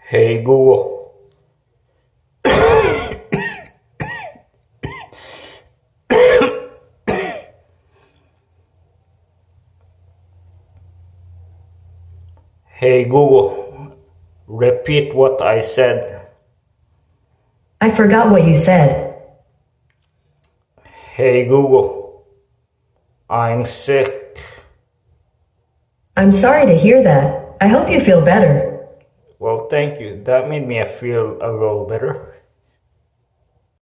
Hey Google. Hey Google, repeat what I said. I forgot what you said. Hey Google, I'm sick. I'm sorry to hear that. I hope you feel better. Well, thank you. That made me feel a little better.